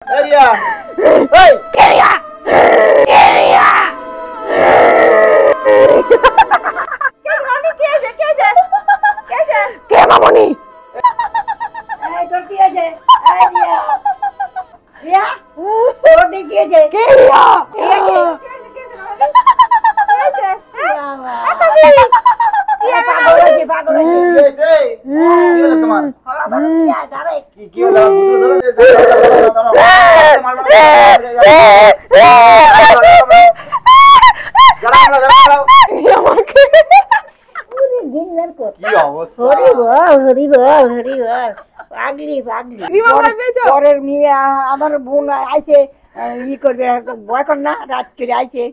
Area এই area area কে রানী কে যে কে মামনি এই তো কে যে এই রিয়া তোর দিকে যে কে রিয়া পাগল হয়েছে কি হলো তোমার কি হলো কি অবস্থা হরি বল পাগলি পরের মেয়ে আমার বোন আইছে ই করবে ভয় কর না রাত করে আইছে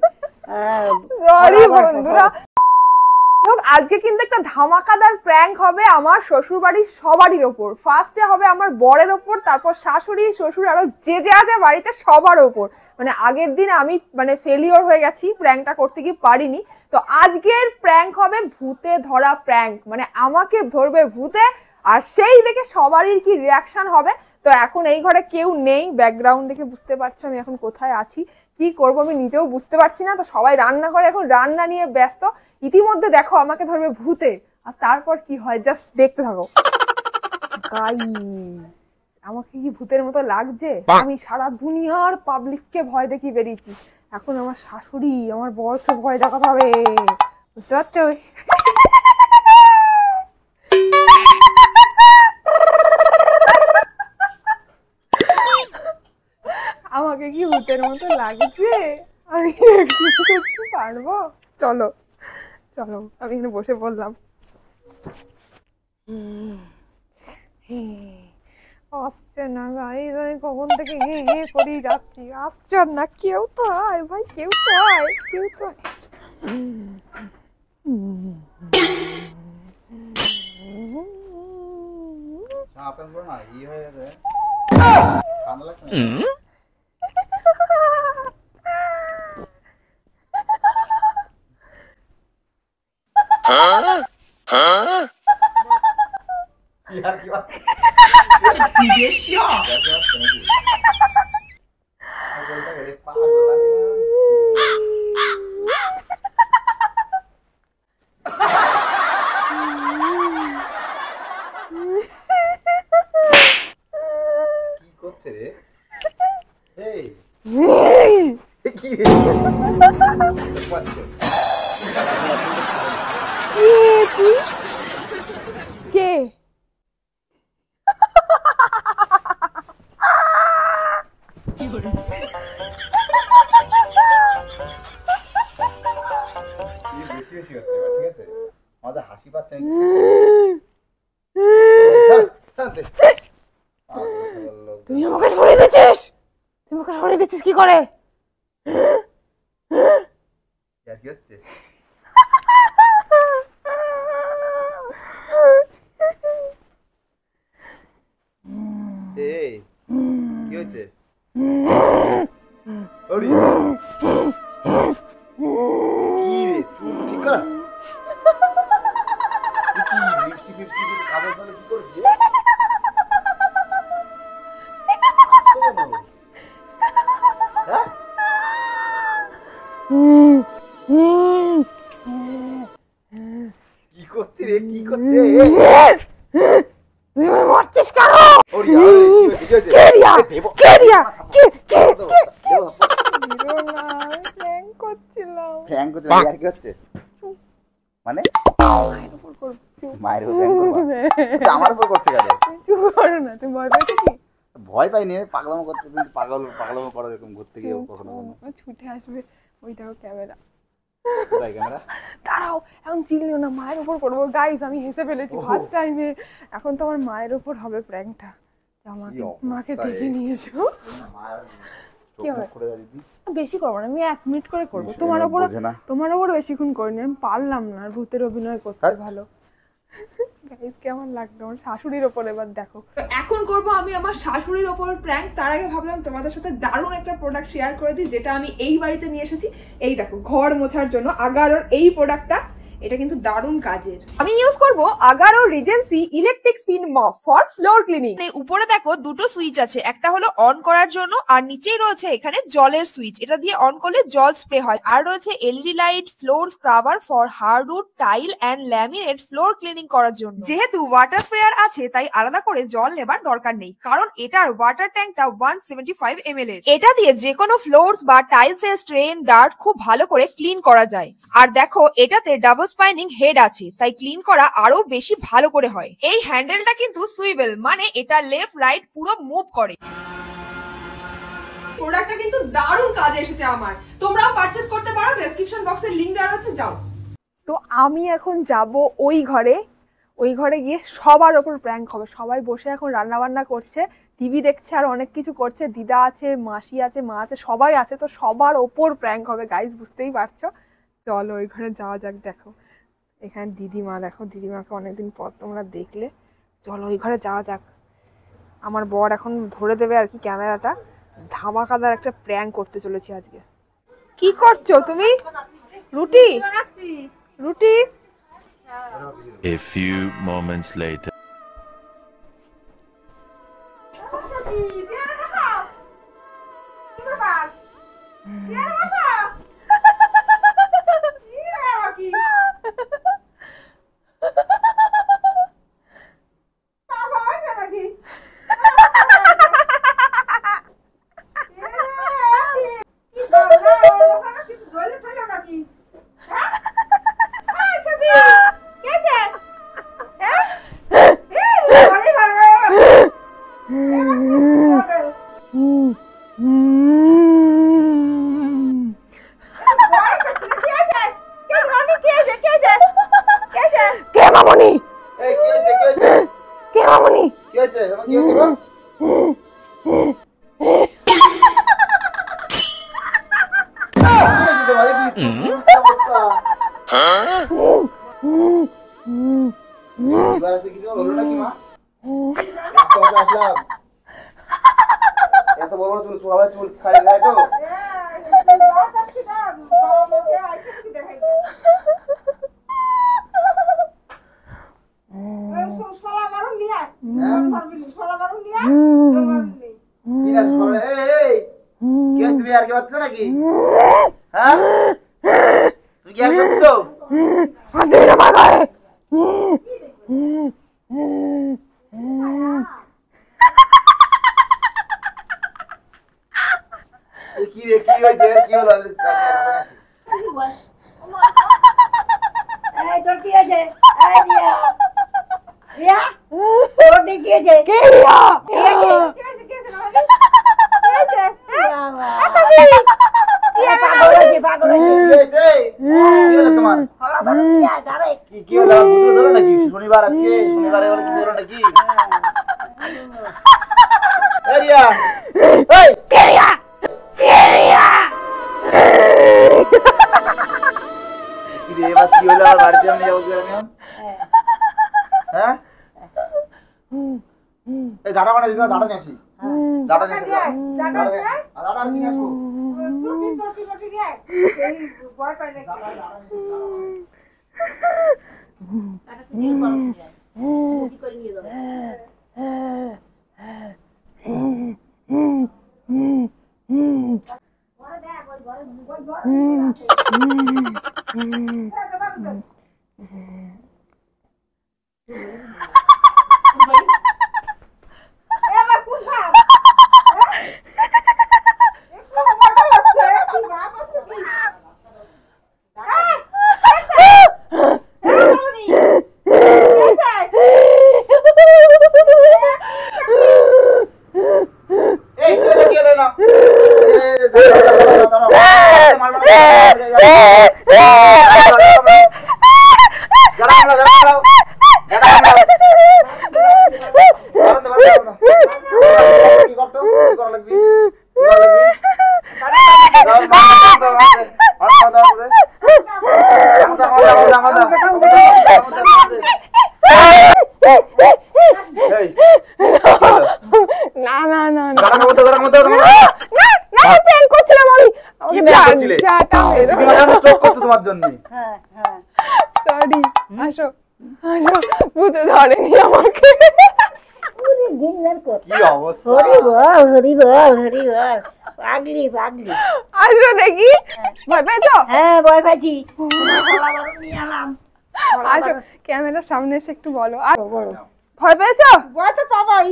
বন্ধুরা আজকে কিন্তু একটা ধামাকাদার প্র্যাঙ্ক হবে আমার শ্বশুর বাড়ির সবারই ওপর। ফার্স্টে হবে আমার বরের ওপর, তারপর শাশুড়ি শ্বশুর আরো যে আছে বাড়িতে সবার ওপর। মানে আগের দিন আমি ফেলিওর হয়ে গেছি, প্র্যাঙ্কটা করতে গিয়ে পারিনি। তো আজকের প্র্যাঙ্ক হবে ভূতে ধরা প্র্যাঙ্ক, মানে আমাকে ধরবে ভূতে আর সেই দেখে সবারই কি রিয়াকশন হবে। তো এখন এই ঘরে কেউ নেই, ব্যাকগ্রাউন্ড দেখে বুঝতে পারছো আমি এখন কোথায় আছি, কি করবো আমি নিজেও বুঝতে পারছি না। তো সবাই রান্না করে এখন রান্না নিয়ে ব্যস্ত। ইতিমধ্যে দেখো আমাকে ধরবে ভূতে, আর তারপর কি হয় জাস্ট দেখতে থাকো। গাইস আমাকে কি ভূতের মতো লাগছে? আমি সারা দুনিয়ার পাবলিককে ভয় দেখিয়ে বেরিয়েছি, এখন আমার শাশুড়ি আমার বরকে ভয় দেখাতে হবে, বুঝতে পারছো? আমাকে কি ভূতের মতো লাগছে? আমি করতে পারবো? চলো চলো আমি এখানে বসে পড়লাম। আসছে না গাইস, আমি কখন থেকে করি যাচ্ছি, আসছে না। কেউ তো আয় ভাই, কেউ তো আয়, কেউ তো আয়। আপনার বড় না ই হয়ে গেছে, ঠান্ডা লাগছে না? কি করছে রে? এই কি কে বেশি হচ্ছে, ঠিক আছে? আমাদের হাসি পাচ্ছে। তুই আমাকে সরিয়ে দিচ্ছিস, তুই আমাকে সরিয়ে দিচ্ছিস কি করে? কি হচ্ছে? এই কি হচ্ছে? কি রে চুপ ঠিক কর। লিপস্টিক কালো কালো কি করছিস? কি করছিস রে? কি করছে? তুই মারছিস কেন? মানে মায়ের আমার উপর করছে কেন? ভয় পেয়েছো কি? ভয় পাইনি, পাগলামো করছে, পাগলামো করো এরকম ঘুরতে গিয়ে কখনো কখনো ছুটে আসবে। ওইটাও ক্যামেরা, ক্যামেরা দাঁড়াও এখন চিনলিও না, মায়ের উপর করবো। গাইস আমি হেসে ফেলেছি ফার্স্ট টাইমে, এখন তো আমার মায়ের উপর হবে প্র্যাঙ্কটা। মাকে দেখে নিয়ে এসো। কি হবে? বেশি করবো না, আমি 1 মিনিট করে করবো। তোমার উপর বেশিক্ষণ করিনি, আমি পারলাম না ভূতের অভিনয় করতে ভালো। গাইস কেমন লাগলো আমার শাশুড়ির ওপর? এবার দেখো এখন করবো আমি আমার শাশুড়ির ওপর প্র্যাঙ্ক। তার আগে ভাবলাম তোমাদের সাথে দারুণ একটা প্রোডাক্ট শেয়ার করে দিই, যেটা আমি এই বাড়িতে নিয়ে এসেছি। এই দেখো ঘর মোছার জন্য আগারোর এই প্রোডাক্টটা, এটা কিন্তু দারুণ কাজের। আমি ইউজ করব Agaro regency electric spin mop for floor cleaning. উপরে দেখো দুটো সুইচ আছে, একটা হলো অন করার জন্য আর নিচেই রয়েছে এখানে জলের সুইচ, এটা দিয়ে অন করলে জল স্প্রে হয়। আর রয়েছে LED light, floor scrubber for hardwood, tile and laminate floor cleaning করার জন্য। যেহেতু ওয়াটার স্প্রেয়ার আছে তাই আলাদা করে জল নেবার দরকার নেই, কারণ এটার ওয়াটার ট্যাঙ্কটা 175 ml এর। এটা দিয়ে যে কোনো ফ্লোরস বা টাইলস এর স্ট্রেন, ডার্ট খুব ভালো করে ক্লিন করা যায়। আর দেখো এটাতে ডাবল স্পাইনিং হেড আছে, তাই ক্লিন করা আরো বেশি ভালো করে হয়। এই হ্যান্ডেলটা কিন্তু সুইবেল, মানে এটা লেফট রাইট পুরো মুভ করে। প্রোডাক্টটা কিন্তু দারুণ কাজে এসেছে আমার, তোমরাও পারচেজ করতে পারো, ডেসক্রিপশন বক্সে লিংক দেওয়া আছে, যাও। তো আমি এখন যাব ওই ঘরে গিয়ে সবার ওপর প্র্যাঙ্ক হবে। সবাই বসে এখন রান্না বান্না করছে, টিভি দেখছে আর অনেক কিছু করছে, দিদা আছে, মাসি আছে, মা আছে, সবাই আছে, তো সবার ওপর প্র্যাঙ্ক হবে গাইস, বুঝতেই পারছো। চলো ওই ঘরে যাওয়া যাক। দেখো এখানে দিদিমা, দেখো দিদিমাকে অনেকদিন পর তোমরা দেখলে, চলো ওই ঘরে যাওয়া যাক। আমার বর এখন ধরে দেবে আর কি ক্যামেরাটা, ধামাকাদার একটা প্র্যাঙ্ক করতে চলেছি আজকে। কি করছো তুমি? রুটি রুটি। A few moments later. এত বড় চুল ছোড়া চুল সারি নাই তো তুমি আর কি পাচ্ছ নাকি? হ্যাঁ তুমি কি আর করছো? কি রে কি হয়েছে? কি হলো? এই তোর কি হয়েছে? এই রিয়া রিয়া তোর কি হয়েছে? কে রিয়া? কি হয়েছে? কি হয়েছে? কি হয়েছে? পাগল হয়েছে পাগল হয়েছে। কি হলো তোমার? কি হলো? বুঝতে ধরো নাকি? শনিবার আজকে, শনিবারে হলো কিছু হলো নাকি? এই রিয়া, এই কে রিয়া? কে রিয়া? কি রে এবার কি হলো? আর বাড়িতে আমি যাবো আমি? হ্যাঁ এই ঝাড়া মানে দিদা ঝাড়া নিয়ে আসি। ঝাড়া নিয়ে আসি। ঝাড়া নিয়ে আসবো। তোমার জন্য। সরি আসো আসো ভূতে ধরেনি আমাকে কি অবস্থা হরি বল পাগলি পাগলি। আসো দেখি ভয় পেয়েছো? হ্যাঁ ভয় পাচ্ছি। নিয়ে আলাম। আসো ক্যামেরার সামনে এসে একটু বলো। আর বলো ভয় পেয়েছো? ভয় তো পাবাই।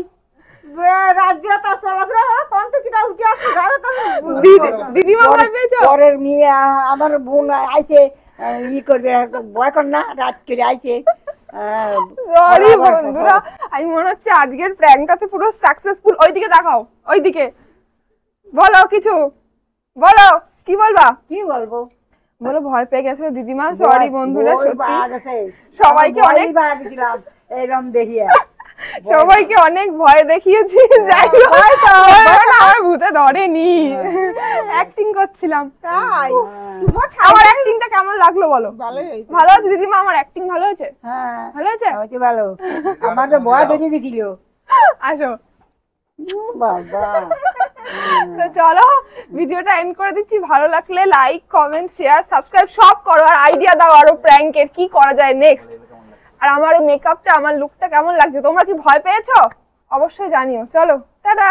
রাজ্য তার চলাফেরা কোন থেকে উঠে আসছে দিদিমা ভয় পেয়েছো? পরের মেয়ে আমার বোন আইছে ই করবে ভয় কর না রাত করে আইছে। সরি বন্ধুরা, আমি মনে হচ্ছে আজকের প্র্যাঙ্কটাতে পুরো সাকসেসফুল। ওইদিকে দেখাও, ওইদিকে বলো কিছু, বলো কি বলবা? কি বলবো? বলো ভয় পেয়ে গেছো দিদিমা। সরি বন্ধুরা, সত্যি সবাইকে অনেক এরকম দেখিয়ে সবাইকে অনেক ভয় দেখিয়েছি। যাই হোক আমার ভূতে ধরেনি, অ্যাক্টিং করছিলাম। তাই আমার অ্যাক্টিংটা কেমন লাগলো বলো? ভালোই হয়েছে। ভালো আছে দিদিমা? আমার অ্যাক্টিং ভালো হয়েছে? হ্যাঁ ভালো হয়েছে? হয়েছে ভালো। আমার তো ভয় বেরিয়ে গেছিল। আসো বাবা তো চলো ভিডিওটা এন্ড করে দিচ্ছি। ভালো লাগলে লাইক কমেন্ট শেয়ার সাবস্ক্রাইব সব করো, আর আইডিয়া দাও আরো প্র্যাঙ্কের কি করা যায় নেক্সট। আর আমার মেকআপটা, আমার লুকটা কেমন লাগছে? তোমরা কি ভয় পেয়েছো? অবশ্যই জানিও। চলো টাটা।